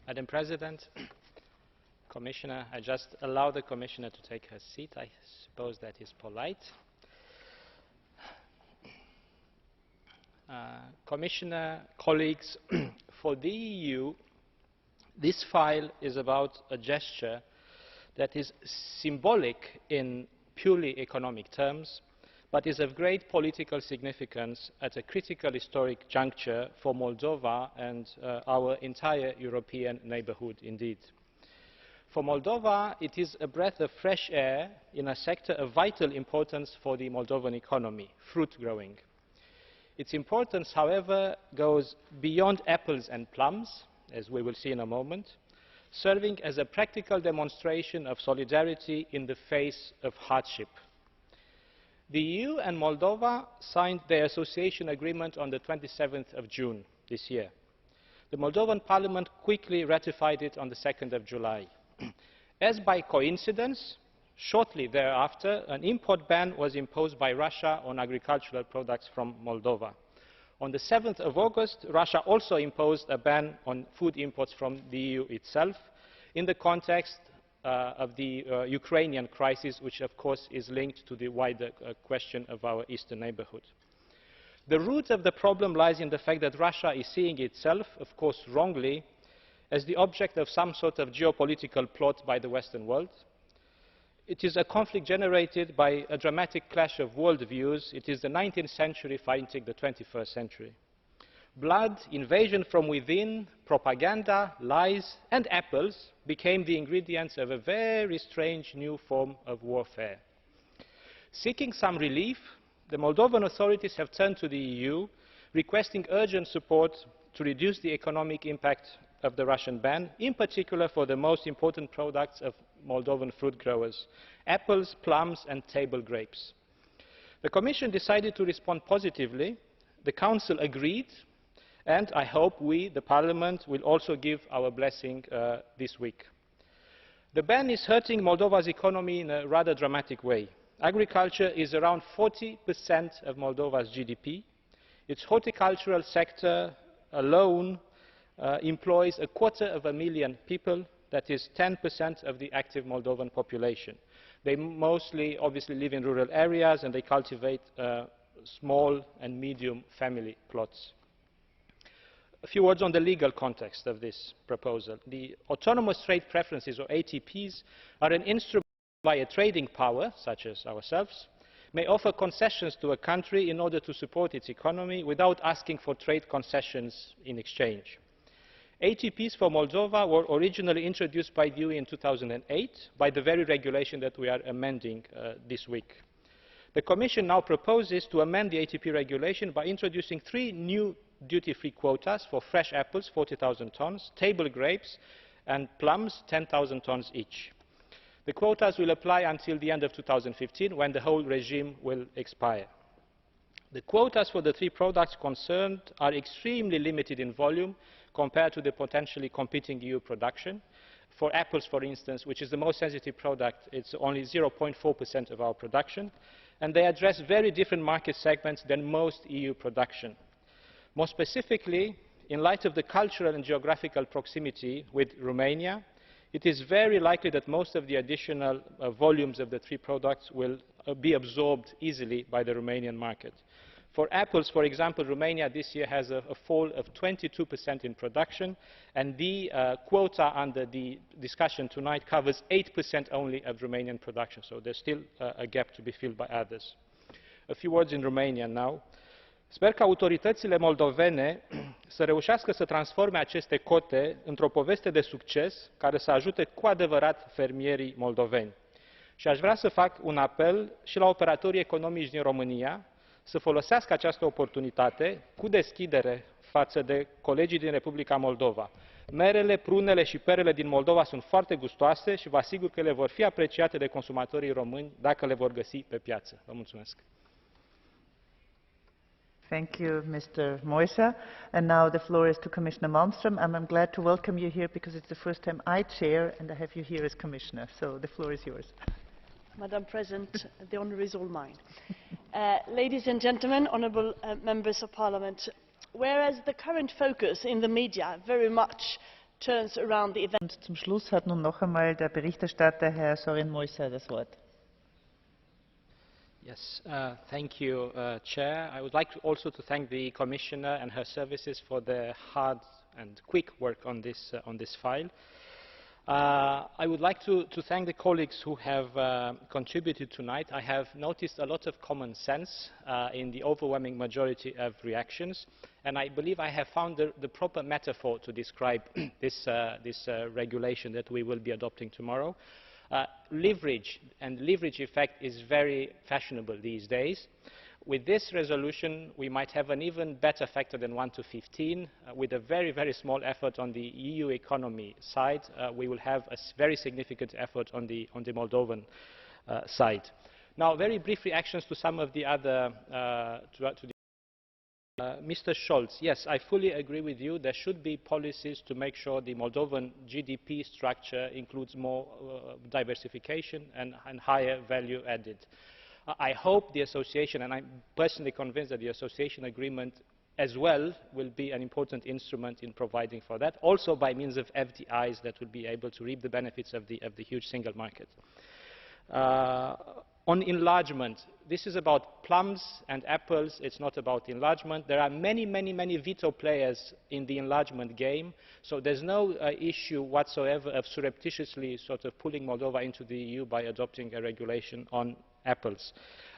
Madam President, Commissioner, I just allow the Commissioner to take her seat. I suppose that is polite. Commissioner, colleagues, for the EU, this file is about a gesture that is symbolic in purely economic terms, but is of great political significance at a critical historic juncture for Moldova and our entire European neighbourhood indeed. For Moldova, it is a breath of fresh air in a sector of vital importance for the Moldovan economy, fruit growing. Its importance, however, goes beyond apples and plums, as we will see in a moment, serving as a practical demonstration of solidarity in the face of hardship. The EU and Moldova signed their association agreement on the 27th of June this year. The Moldovan Parliament quickly ratified it on the 2nd of July. As by coincidence, shortly thereafter, an import ban was imposed by Russia on agricultural products from Moldova. On the 7th of August, Russia also imposed a ban on food imports from the EU itself in the context of the Ukrainian crisis, which of course is linked to the wider question of our Eastern Neighbourhood. The root of the problem lies in the fact that Russia is seeing itself, of course wrongly, as the object of some sort of geopolitical plot by the Western world. It is a conflict generated by a dramatic clash of worldviews. It is the 19th century fighting the 21st century. Blood, invasion from within, propaganda, lies and apples became the ingredients of a very strange new form of warfare. Seeking some relief, the Moldovan authorities have turned to the EU, requesting urgent support to reduce the economic impact of the Russian ban, in particular for the most important products of Moldovan fruit growers, apples, plums and table grapes. The Commission decided to respond positively. The Council agreed, and I hope we, the Parliament, will also give our blessing this week. The ban is hurting Moldova's economy in a rather dramatic way. Agriculture is around 40% of Moldova's GDP. Its horticultural sector alone employs 250,000 people. That is 10% of the active Moldovan population. They mostly obviously live in rural areas and they cultivate small and medium family plots. A few words on the legal context of this proposal. The Autonomous Trade Preferences, or ATPs, are an instrument by a trading power, such as ourselves, may offer concessions to a country in order to support its economy without asking for trade concessions in exchange. ATPs for Moldova were originally introduced by the EU in 2008 by the very regulation that we are amending this week. The Commission now proposes to amend the ATP regulation by introducing 3 new duty-free quotas for fresh apples, 40,000 tonnes, table grapes and plums, 10,000 tonnes each. The quotas will apply until the end of 2015, when the whole regime will expire. The quotas for the 3 products concerned are extremely limited in volume compared to the potentially competing EU production. For apples, for instance, which is the most sensitive product, it's only 0.4% of our production, and they address very different market segments than most EU production. More specifically, in light of the cultural and geographical proximity with Romania, it is very likely that most of the additional volumes of the 3 products will be absorbed easily by the Romanian market. For apples, for example, Romania this year has a fall of 22% in production, and the quota under the discussion tonight covers 8% only of Romanian production, so there's still a gap to be filled by others. A few words in Romanian now. Sper că autoritățile moldovene să reușească să transforme aceste cote într-o poveste de succes care să ajute cu adevărat fermierii moldoveni. Și aș vrea să fac un apel și la operatorii economici din România să folosească această oportunitate cu deschidere față de colegii din Republica Moldova. Merele, prunele și perele din Moldova sunt foarte gustoase și vă asigur că le vor fi apreciate de consumatorii români dacă le vor găsi pe piață. Vă mulțumesc! Thank you, Mr. Moisa. And now the floor is to Commissioner Malmström. And I'm glad to welcome you here because it's the first time I chair and I have you here as Commissioner. So the floor is yours. Madam President, the honour is all mine. Ladies and gentlemen, honourable members of Parliament, Whereas the current focus in the media very much turns around the event. Und zum Schluss hat nun noch einmal der Berichterstatter, Herr Sorin Moisa, das Wort. Yes, thank you, Chair. I would like also to thank the Commissioner and her services for their hard and quick work on this file. I would like to thank the colleagues who have contributed tonight. I have noticed a lot of common sense in the overwhelming majority of reactions, and I believe I have found the proper metaphor to describe this regulation that we will be adopting tomorrow. Leverage and leverage effect is very fashionable these days. With this resolution, we might have an even better factor than 1 to 15. With a very, very small effort on the EU economy side, we will have a very significant effort on the Moldovan side. Now, very brief reactions to some of the other Mr. Scholz, yes, I fully agree with you. There should be policies to make sure the Moldovan GDP structure includes more diversification and higher value added. I hope the association, and I'm personally convinced that the association agreement as well will be an important instrument in providing for that, also by means of FDIs that will be able to reap the benefits of the huge single market. On enlargement, this is about plums and apples, it's not about enlargement. There are many, many, many veto players in the enlargement game, so there's no issue whatsoever of surreptitiously sort of pulling Moldova into the EU by adopting a regulation on apples.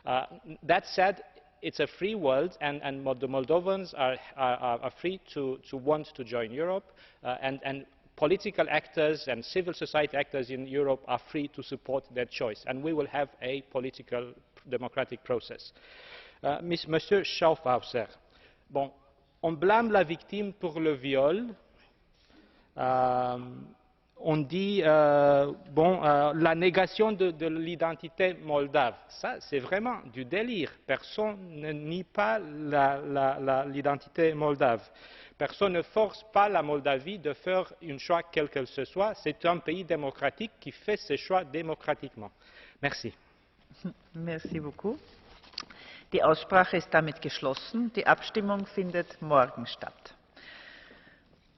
That said, it's a free world, and the Moldovans are free to want to join Europe, and political actors and civil society actors in Europe are free to support their choice, and we will have a political democratic process. Monsieur Schaufhauser, bon, on blâme la victime pour le viol. On dit la négation de l'identité moldave. Ça, c'est vraiment du délire. Personne ne nie pas l'identité moldave. Personne ne force pas la Moldavie de faire un choix quel que ce soit. C'est un pays démocratique qui fait ses choix démocratiquement. Merci. Merci beaucoup. Die Aussprache ist damit geschlossen. Die Abstimmung findet morgen statt.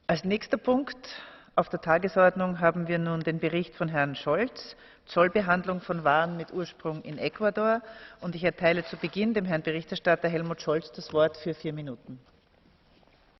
Als nächster Punkt auf der Tagesordnung haben wir nun den Bericht von Herrn Scholz, Zollbehandlung von Waren mit Ursprung in Ecuador. Und ich erteile zu Beginn dem Herrn Berichterstatter Helmut Scholz das Wort für 4 Minuten.